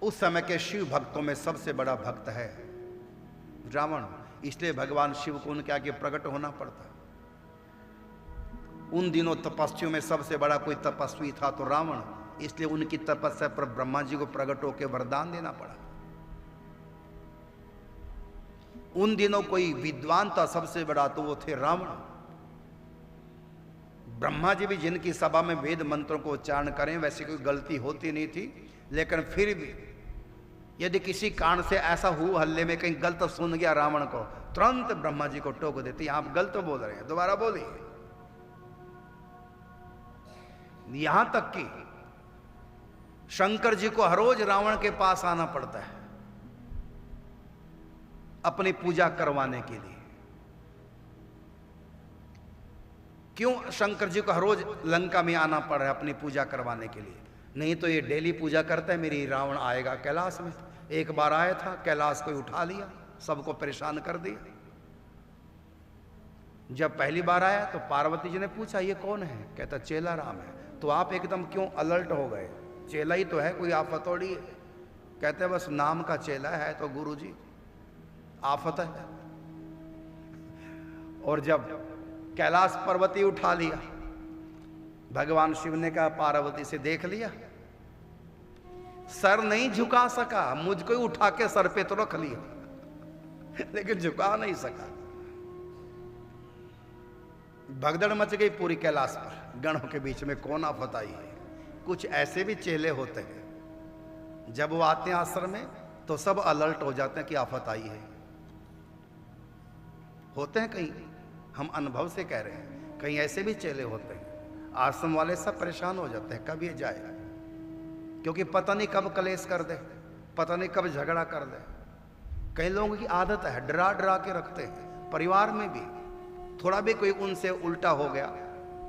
उस समय के शिव भक्तों में सबसे बड़ा भक्त है रावण, इसलिए भगवान शिव को उनके आगे प्रकट होना पड़ता। उन दिनों तपस्वियों में सबसे बड़ा कोई तपस्वी था तो रावण, इसलिए उनकी तपस्या पर ब्रह्मा जी को प्रकट होकर वरदान देना पड़ा। उन दिनों कोई विद्वान था सबसे बड़ा तो वो थे रावण। ब्रह्मा जी भी जिनकी सभा में वेद मंत्रों को उच्चारण करें, वैसे कोई गलती होती नहीं थी, लेकिन फिर भी यदि किसी कारण से ऐसा हुआ हल्ले में कहीं गलत सुन गया रावण को, तुरंत ब्रह्मा जी को टोक देते, आप गलत बोल रहे हैं, दोबारा बोलिए। यहां तक कि शंकर जी को हर रोज रावण के पास आना पड़ता है अपनी पूजा करवाने के लिए। क्यों शंकर जी को हर रोज लंका में आना पड़ रहा है अपनी पूजा करवाने के लिए? नहीं तो ये डेली पूजा करता है मेरी, रावण आएगा कैलाश में। एक बार आया था, कैलाश को उठा लिया, सबको परेशान कर दिया। जब पहली बार आया तो पार्वती जी ने पूछा ये कौन है? कहता चेला राम है। तो आप एकदम क्यों अलर्ट हो गए? चेला ही तो है, कोई आफत थोड़ी है। कहते बस नाम का चेला है तो गुरु जी आफत है। और जब कैलाश पर्वती उठा लिया, भगवान शिव ने कहा पार्वती से देख लिया, सर नहीं झुका सका, मुझको ही उठा के सर पे तो रख लिया लेकिन झुका नहीं सका। भगदड़ मच गई पूरी कैलाश पर, गणों के बीच में कौन आफत आई है। कुछ ऐसे भी चेले होते हैं जब वो आते हैं आश्रम में तो सब अलर्ट हो जाते हैं कि आफत आई है। होते हैं कहीं, हम अनुभव से कह रहे हैं, कहीं ऐसे भी चेले होते हैं। आश्रम वाले सब परेशान हो जाते हैं कब ये जाए, क्योंकि पता नहीं कब कलेश कर दे, पता नहीं कब झगड़ा कर दे। कई लोगों की आदत है डरा डरा के रखते हैं, परिवार में भी थोड़ा भी कोई उनसे उल्टा हो गया,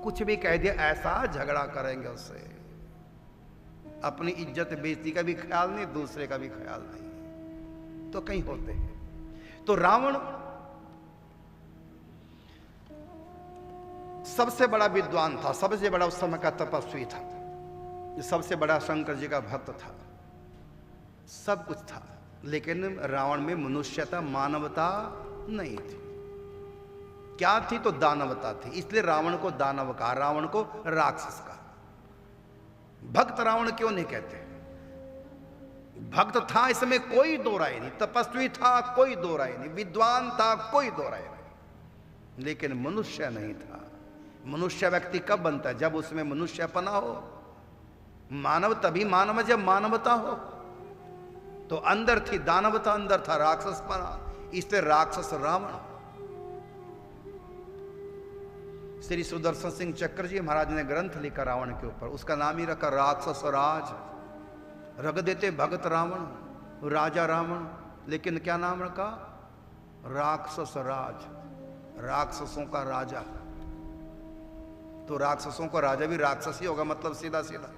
कुछ भी कह दिया, ऐसा झगड़ा करेंगे उससे। अपनी इज्जत बेइज्जती का भी ख्याल नहीं, दूसरे का भी ख्याल नहीं। तो कहीं होते हैं। तो रावण सबसे बड़ा विद्वान था, सबसे बड़ा उस समय का तपस्वी था, सबसे बड़ा शंकर जी का भक्त था, सब कुछ था, लेकिन रावण में मनुष्यता मानवता नहीं थी। क्या थी? तो दानवता थी, इसलिए रावण को दानव कहा, रावण को राक्षस कहा। भक्त रावण क्यों नहीं कहते? भक्त था इसमें कोई दो राय नहीं, तपस्वी था कोई दो राय नहीं, विद्वान था कोई दो राय नहीं, लेकिन मनुष्य नहीं था। मनुष्य व्यक्ति कब बनता है? जब उसमें मनुष्यपना हो। मानव तभी मानव जब मानवता हो। तो अंदर थी दानवता, अंदर था राक्षसपना, इसलिए राक्षस रावण। श्री सुदर्शन सिंह चक्र जी महाराज ने ग्रंथ लिखा रावण के ऊपर, उसका नाम ही रखा राक्षस राज। रख देते भगत रावण, राजा रावण, लेकिन क्या नाम रखा? राक्षस राज, राक्षसों का राजा। तो राक्षसों का राजा भी राक्षस ही होगा, मतलब सीधा सीधा।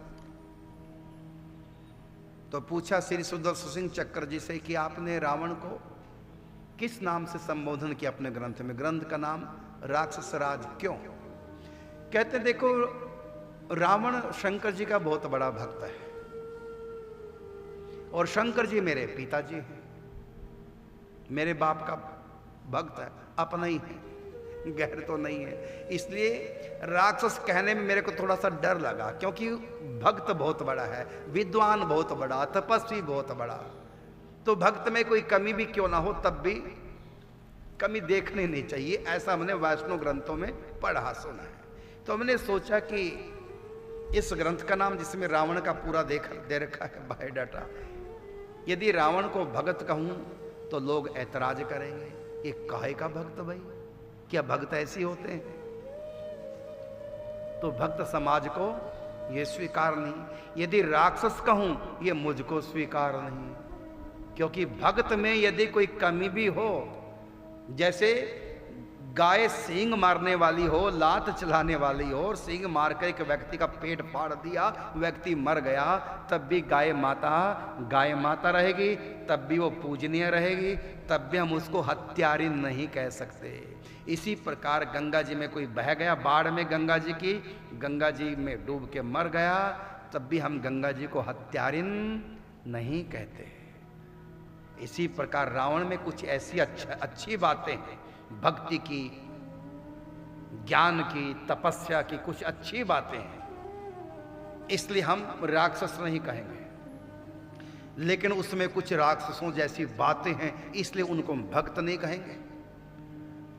तो पूछा श्री सुदर्शन सिंह चक्र जी से कि आपने रावण को किस नाम से संबोधन किया अपने ग्रंथ में? ग्रंथ का नाम राक्षस राज क्यों? कहते देखो, रावण शंकर जी का बहुत बड़ा भक्त है और शंकर जी मेरे पिताजी हैं, मेरे बाप का भक्त है, अपना ही है, गैर तो नहीं है। इसलिए राक्षस कहने में मेरे को थोड़ा सा डर लगा, क्योंकि भक्त बहुत बड़ा है, विद्वान बहुत बड़ा, तपस्वी बहुत बड़ा। तो भक्त में कोई कमी भी क्यों ना हो, तब भी कमी देखनी नहीं चाहिए, ऐसा हमने वैष्णव ग्रंथों में पढ़ा सुना है। तो हमने सोचा कि इस ग्रंथ का नाम जिसमें रावण का पूरा दे रखा है बायोडाटा, यदि रावण को भगत कहूं तो लोग ऐतराज करेंगे, ये काहे का भक्त भाई? क्या भक्त ऐसे होते हैं? तो भक्त समाज को ये स्वीकार नहीं। यदि राक्षस कहूं ये मुझको स्वीकार नहीं, क्योंकि भक्त में यदि कोई कमी भी हो, जैसे गाय सींग मारने वाली हो, लात चलाने वाली हो और सींग मारकर एक व्यक्ति का पेट फाड़ दिया, व्यक्ति मर गया, तब भी गाय माता रहेगी, तब भी वो पूजनीय रहेगी, तब भी हम उसको हत्यारी नहीं कह सकते। इसी प्रकार गंगा जी में कोई बह गया, बाढ़ में गंगा जी की, गंगा जी में डूब के मर गया, तब भी हम गंगा जी को हत्यारिन नहीं कहते। इसी प्रकार रावण में कुछ ऐसी अच्छी बातें हैं, भक्ति की, ज्ञान की, तपस्या की कुछ अच्छी बातें हैं, इसलिए हम राक्षस नहीं कहेंगे। लेकिन उसमें कुछ राक्षसों जैसी बातें हैं, इसलिए उनको हम भक्त नहीं कहेंगे।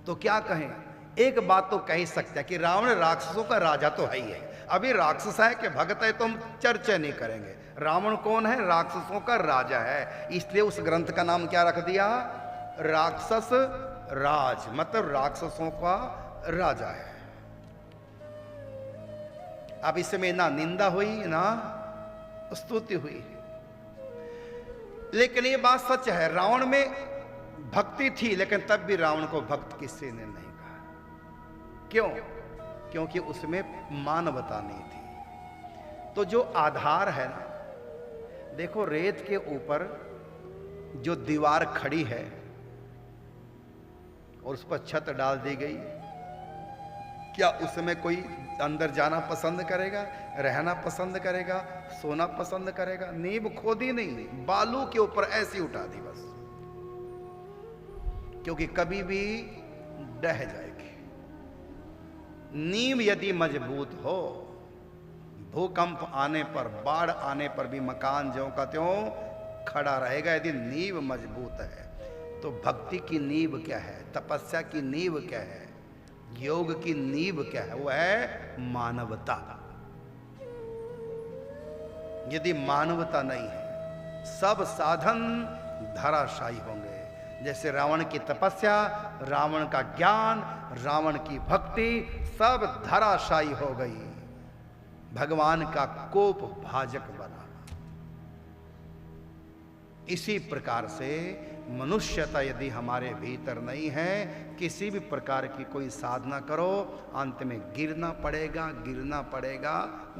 तो क्या कहें? एक बात तो कह ही सकते हैं कि रावण राक्षसों का राजा तो है ही है। अभी राक्षस है कि भक्त है तो हम चर्चा नहीं करेंगे। रावण कौन है? राक्षसों का राजा है। इसलिए उस ग्रंथ का नाम क्या रख दिया? राक्षस राज, मतलब राक्षसों का राजा है। अब इसमें ना निंदा हुई ना स्तुति हुई, लेकिन ये बात सच है, रावण में भक्ति थी, लेकिन तब भी रावण को भक्त किसी ने नहीं कहा। क्यों? क्योंकि उसमें मानवता नहीं थी। तो जो आधार है ना, देखो रेत के ऊपर जो दीवार खड़ी है और उस पर छत डाल दी गई, क्या उसमें कोई अंदर जाना पसंद करेगा, रहना पसंद करेगा, सोना पसंद करेगा? नींव खोदी नहीं, बालू के ऊपर ऐसी उठा दी बस, क्योंकि कभी भी ढह जाएगी। नींव यदि मजबूत हो, भूकंप आने पर, बाढ़ आने पर भी मकान ज्यों का त्यों खड़ा रहेगा, यदि नींव मजबूत है। तो भक्ति की नींव क्या है? तपस्या की नींव क्या है? योग की नींव क्या है? वो है मानवता। यदि मानवता नहीं है, सब साधन धराशायी होंगे। जैसे रावण की तपस्या, रावण का ज्ञान, रावण की भक्ति सब धराशायी हो गई, भगवान का कोप भाजक बना। इसी प्रकार से मनुष्यता यदि हमारे भीतर नहीं है, किसी भी प्रकार की कोई साधना करो, अंत में गिरना पड़ेगा, गिरना पड़ेगा,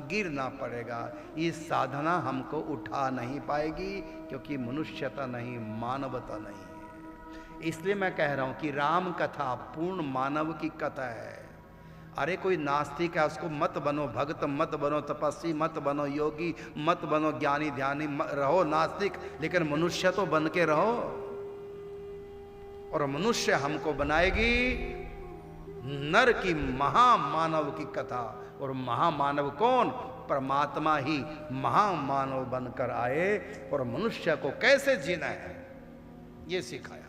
गिरना पड़ेगा। ये साधना हमको उठा नहीं पाएगी, क्योंकि मनुष्यता नहीं, मानवता नहीं है। इसलिए मैं कह रहा हूं कि राम कथा पूर्ण मानव की कथा है। अरे कोई नास्तिक है, उसको मत बनो भक्त, मत बनो तपस्वी, मत बनो योगी, मत बनो ज्ञानी ध्यानी, रहो नास्तिक, लेकिन मनुष्य तो बन के रहो। और मनुष्य हमको बनाएगी नर की महामानव की कथा। और महामानव कौन? परमात्मा ही महामानव बनकर आए और मनुष्य को कैसे जीना है ये सिखाया।